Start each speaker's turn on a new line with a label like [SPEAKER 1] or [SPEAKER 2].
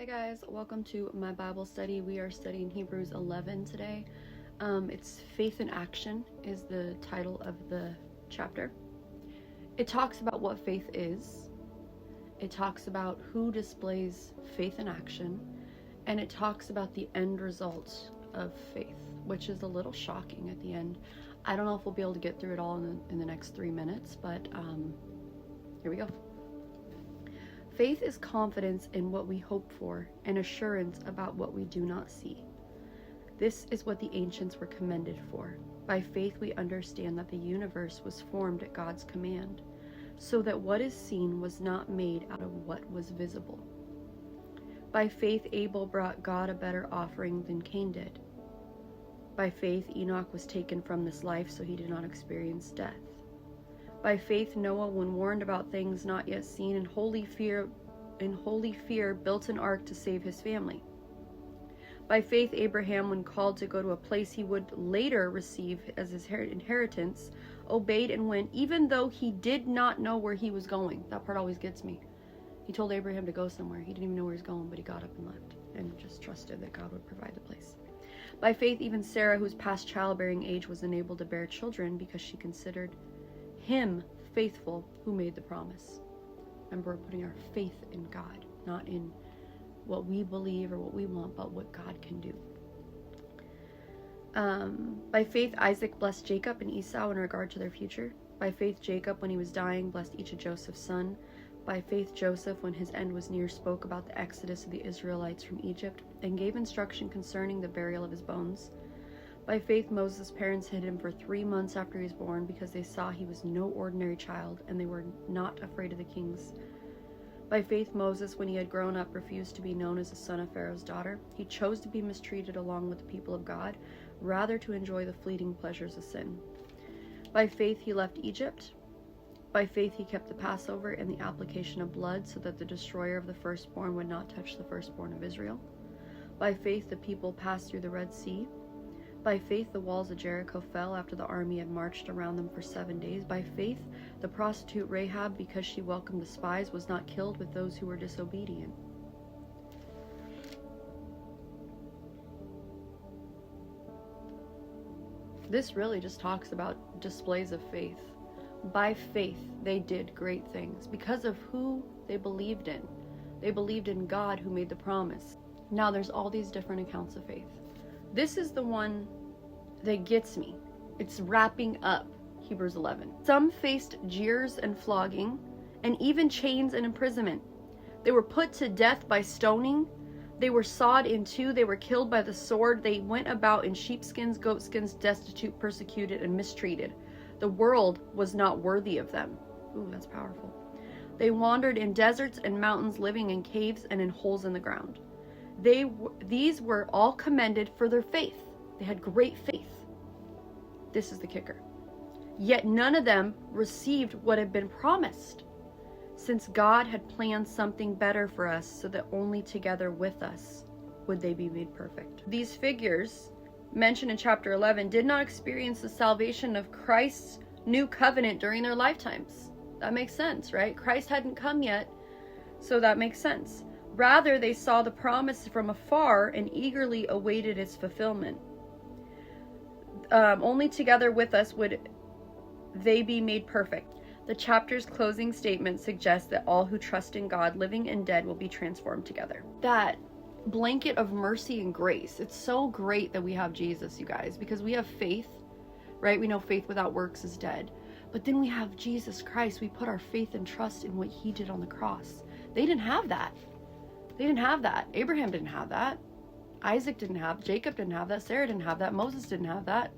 [SPEAKER 1] Hey guys, welcome to my Bible study. We are studying Hebrews 11 today. It's Faith in Action is the title of the chapter. It talks about what faith is. It talks about who displays faith in action. And it talks about the end result of faith, which is a little shocking at the end. I don't know if we'll be able to get through it all in the next 3 minutes, but here we go. Faith is confidence in what we hope for and assurance about what we do not see. This is what the ancients were commended for. By faith we understand that the universe was formed at God's command, so that what is seen was not made out of what was visible. By faith Abel brought God a better offering than Cain did. By faith Enoch was taken from this life so he did not experience death. By faith Noah, when warned about things not yet seen, in holy fear built an ark to save his family. By faith Abraham, when called to go to a place he would later receive as his inheritance, obeyed and went, even though he did not know where he was going. That part always gets me. He told Abraham to go somewhere. He didn't even know where he was going, but he got up and left and just trusted that God would provide the place. By faith even Sarah, who's past childbearing age, was enabled to bear children because she considered him faithful who made the promise. Remember, we're putting our faith in God, not in what we believe or what we want, but what God can do. By faith Isaac blessed Jacob and Esau in regard to their future. By faith Jacob, when he was dying, blessed each of Joseph's son. By faith Joseph, when his end was near, spoke about the exodus of the Israelites from Egypt and gave instruction concerning the burial of his bones. By faith Moses' parents hid him for 3 months after he was born because they saw he was no ordinary child and they were not afraid of the kings. By faith Moses, when he had grown up, refused to be known as the son of Pharaoh's daughter. He chose to be mistreated along with the people of God, rather to enjoy the fleeting pleasures of sin. By faith he left Egypt. By faith he kept the Passover and the application of blood so that the destroyer of the firstborn would not touch the firstborn of Israel. By faith the people passed through the Red Sea. By faith the walls of Jericho fell after the army had marched around them for 7 days. By faith the prostitute Rahab, because she welcomed the spies, was not killed with those who were disobedient. This really just talks about displays of faith. By faith they did great things because of who they believed in. They believed in God who made the promise. Now there's all these different accounts of faith. This is the one that gets me. It's wrapping up Hebrews 11. Some faced jeers and flogging, and even chains and imprisonment. They were put to death by stoning. They were sawed in two. They were killed by the sword. They went about in sheepskins, goatskins, destitute, persecuted, and mistreated. The world was not worthy of them. Ooh, that's powerful. They wandered in deserts and mountains, living in caves and in holes in the ground. These were all commended for their faith. They had great faith. This is the kicker. Yet none of them received what had been promised, since God had planned something better for us, so that only together with us would they be made perfect. These figures mentioned in chapter 11 did not experience the salvation of Christ's new covenant during their lifetimes. That makes sense, right? Christ hadn't come yet, so that makes sense. Rather, they saw the promise from afar and eagerly awaited its fulfillment. Only together with us would they be made perfect. The chapter's closing statement suggests that all who trust in God, living and dead, will be transformed together. That blanket of mercy and grace. It's so great that we have Jesus, you guys, because we have faith, right? We know faith without works is dead. But then we have Jesus Christ. We put our faith and trust in what he did on the cross. They didn't have that. They didn't have that. Abraham didn't have that. Isaac didn't have. Jacob didn't have that. Sarah didn't have that. Moses didn't have that.